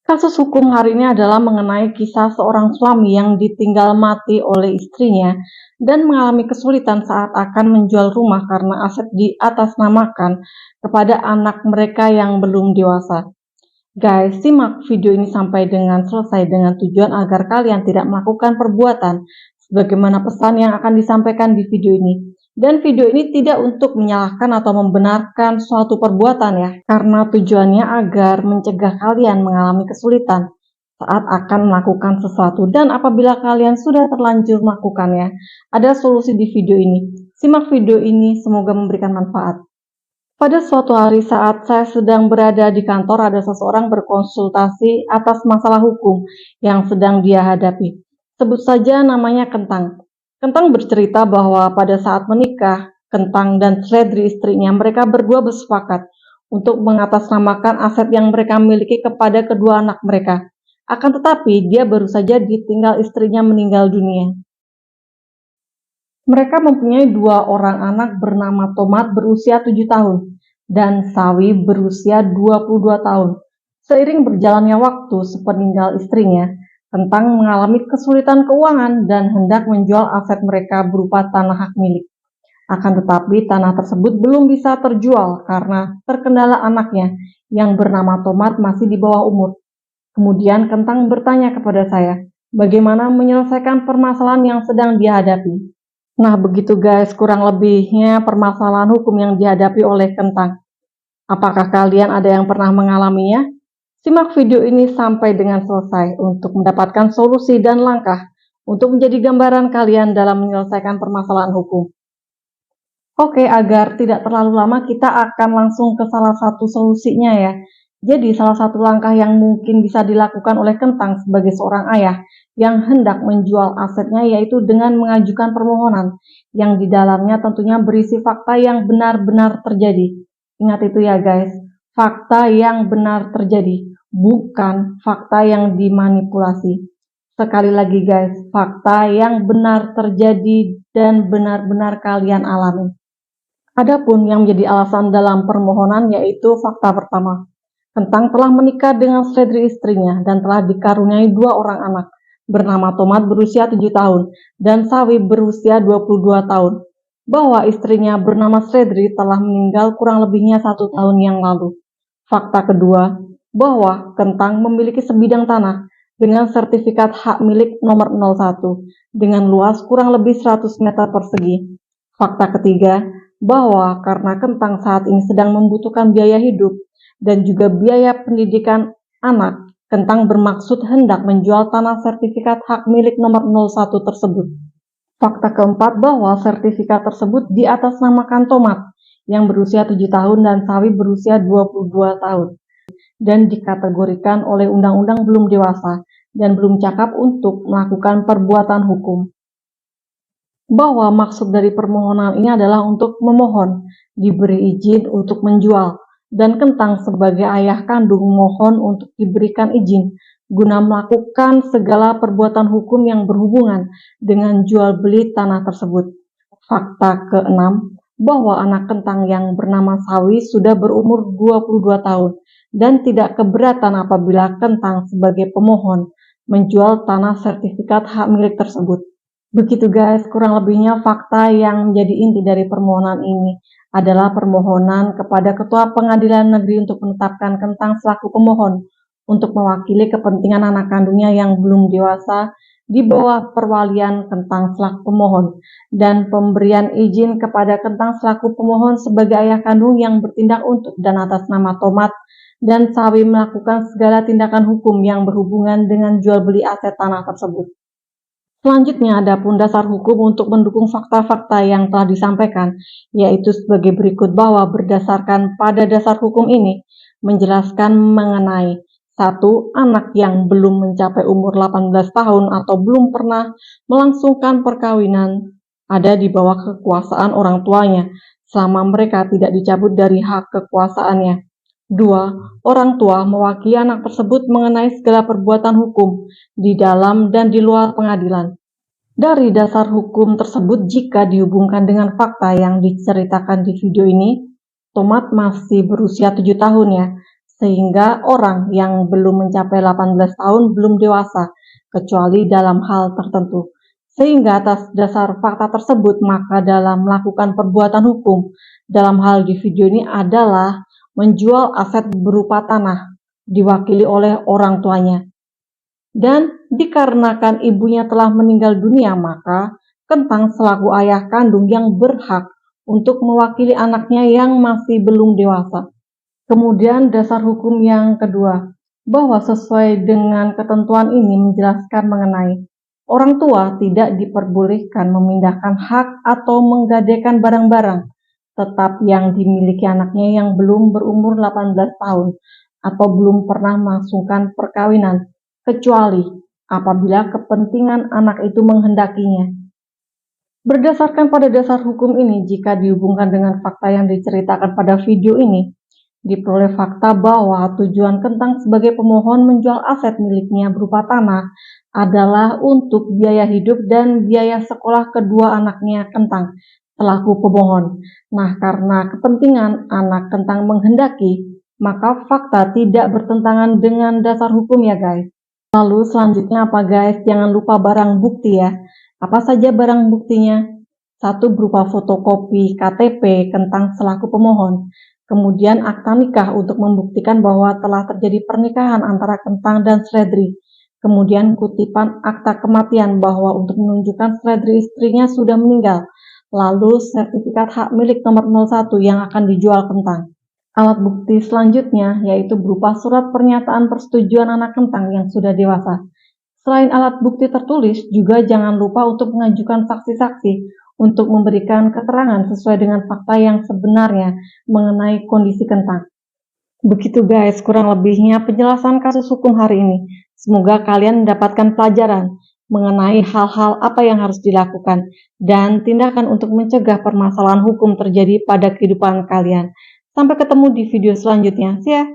Kasus hukum hari ini adalah mengenai kisah seorang suami yang ditinggal mati oleh istrinya dan mengalami kesulitan saat akan menjual rumah karena aset diatasnamakan kepada anak mereka yang belum dewasa. Guys, simak video ini sampai dengan selesai dengan tujuan agar kalian tidak melakukan perbuatan sebagaimana pesan yang akan disampaikan di video ini. Dan video ini tidak untuk menyalahkan atau membenarkan suatu perbuatan ya, karena tujuannya agar mencegah kalian mengalami kesulitan saat akan melakukan sesuatu. Dan apabila kalian sudah terlanjur melakukannya, ada solusi di video ini. Simak video ini, semoga memberikan manfaat. Pada suatu hari saat saya sedang berada di kantor, ada seseorang berkonsultasi atas masalah hukum yang sedang dia hadapi. Sebut saja namanya Kentang. Kentang bercerita bahwa pada saat menikah, Kentang dan Fredri istrinya, mereka berdua bersepakat untuk mengatasnamakan aset yang mereka miliki kepada kedua anak mereka. Akan tetapi, dia baru saja ditinggal istrinya meninggal dunia. Mereka mempunyai dua orang anak bernama Tomat berusia 7 tahun dan Sawi berusia 22 tahun. Seiring berjalannya waktu sepeninggal istrinya, Kentang mengalami kesulitan keuangan dan hendak menjual aset mereka berupa tanah hak milik. Akan tetapi tanah tersebut belum bisa terjual karena terkendala anaknya yang bernama Tomat masih di bawah umur. Kemudian Kentang bertanya kepada saya, bagaimana menyelesaikan permasalahan yang sedang dia hadapi. Nah, begitu guys, kurang lebihnya permasalahan hukum yang dihadapi oleh Kentang. Apakah kalian ada yang pernah mengalaminya? Simak video ini sampai dengan selesai untuk mendapatkan solusi dan langkah untuk menjadi gambaran kalian dalam menyelesaikan permasalahan hukum. Oke, agar tidak terlalu lama, kita akan langsung ke salah satu solusinya ya. Jadi, salah satu langkah yang mungkin bisa dilakukan oleh Kentang sebagai seorang ayah yang hendak menjual asetnya yaitu dengan mengajukan permohonan yang di dalamnya tentunya berisi fakta yang benar-benar terjadi. Ingat itu ya guys, fakta yang benar terjadi, bukan fakta yang dimanipulasi. Sekali lagi guys, fakta yang benar terjadi dan benar-benar kalian alami. Adapun yang menjadi alasan dalam permohonan yaitu fakta pertama. Kentang telah menikah dengan Fredri istrinya dan telah dikaruniai dua orang anak bernama Tomat berusia 7 tahun dan Sawi berusia 22 tahun. Bahwa istrinya bernama Fredri telah meninggal kurang lebihnya 1 tahun yang lalu. Fakta kedua, bahwa Kentang memiliki sebidang tanah dengan sertifikat hak milik nomor 01 dengan luas kurang lebih 100 meter persegi. Fakta ketiga, bahwa karena Kentang saat ini sedang membutuhkan biaya hidup dan juga biaya pendidikan anak, Kentang bermaksud hendak menjual tanah sertifikat hak milik nomor 01 tersebut. Fakta keempat, bahwa sertifikat tersebut diatasnamakan Tomat yang berusia 7 tahun dan Sawi berusia 22 tahun dan dikategorikan oleh undang-undang belum dewasa dan belum cakap untuk melakukan perbuatan hukum. Bahwa maksud dari permohonan ini adalah untuk memohon diberi izin untuk menjual, dan Kentang sebagai ayah kandung mohon untuk diberikan izin guna melakukan segala perbuatan hukum yang berhubungan dengan jual beli tanah tersebut. Fakta keenam, bahwa anak Kentang yang bernama Sawi sudah berumur 22 tahun dan tidak keberatan apabila Kentang sebagai pemohon menjual tanah sertifikat hak milik tersebut. Begitu guys, kurang lebihnya fakta yang menjadi inti dari permohonan ini adalah permohonan kepada Ketua Pengadilan Negeri untuk menetapkan Kentang selaku pemohon untuk mewakili kepentingan anak kandungnya yang belum dewasa di bawah perwalian Kentang selaku pemohon, dan pemberian izin kepada Kentang selaku pemohon sebagai ayah kandung yang bertindak untuk dan atas nama Tomat dan Sawi melakukan segala tindakan hukum yang berhubungan dengan jual beli aset tanah tersebut. Selanjutnya, adapun dasar hukum untuk mendukung fakta-fakta yang telah disampaikan, yaitu sebagai berikut, bahwa berdasarkan pada dasar hukum ini menjelaskan mengenai 1. Anak yang belum mencapai umur 18 tahun atau belum pernah melangsungkan perkawinan ada di bawah kekuasaan orang tuanya selama mereka tidak dicabut dari hak kekuasaannya. 2. Orang tua mewakili anak tersebut mengenai segala perbuatan hukum di dalam dan di luar pengadilan. Dari dasar hukum tersebut, jika dihubungkan dengan fakta yang diceritakan di video ini, Tomat masih berusia 7 tahun ya, sehingga orang yang belum mencapai 18 tahun belum dewasa, kecuali dalam hal tertentu. Sehingga atas dasar fakta tersebut, maka dalam melakukan perbuatan hukum dalam hal di video ini adalah menjual aset berupa tanah, diwakili oleh orang tuanya. Dan dikarenakan ibunya telah meninggal dunia, maka Kentang selaku ayah kandung yang berhak untuk mewakili anaknya yang masih belum dewasa. Kemudian dasar hukum yang kedua, bahwa sesuai dengan ketentuan ini menjelaskan mengenai orang tua tidak diperbolehkan memindahkan hak atau menggadaikan barang-barang tetap yang dimiliki anaknya yang belum berumur 18 tahun atau belum pernah melangsungkan perkawinan, kecuali apabila kepentingan anak itu menghendakinya. Berdasarkan pada dasar hukum ini, jika dihubungkan dengan fakta yang diceritakan pada video ini, diperoleh fakta bahwa tujuan Kentang sebagai pemohon menjual aset miliknya berupa tanah adalah untuk biaya hidup dan biaya sekolah kedua anaknya Kentang selaku pemohon. Nah, karena kepentingan anak Kentang menghendaki, maka fakta tidak bertentangan dengan dasar hukum ya guys. Lalu selanjutnya apa guys? Jangan lupa barang bukti ya. Apa saja barang buktinya? 1 berupa fotokopi KTP Kentang selaku pemohon. Kemudian akta nikah untuk membuktikan bahwa telah terjadi pernikahan antara Kentang dan Sledri. Kemudian kutipan akta kematian bahwa untuk menunjukkan Sledri istrinya sudah meninggal. Lalu sertifikat hak milik nomor 01 yang akan dijual Kentang. Alat bukti selanjutnya yaitu berupa surat pernyataan persetujuan anak Kentang yang sudah dewasa. Selain alat bukti tertulis, juga jangan lupa untuk mengajukan saksi-saksi untuk memberikan keterangan sesuai dengan fakta yang sebenarnya mengenai kondisi Kentang. Begitu guys, kurang lebihnya penjelasan kasus hukum hari ini. Semoga kalian mendapatkan pelajaran mengenai hal-hal apa yang harus dilakukan dan tindakan untuk mencegah permasalahan hukum terjadi pada kehidupan kalian. Sampai ketemu di video selanjutnya. See ya!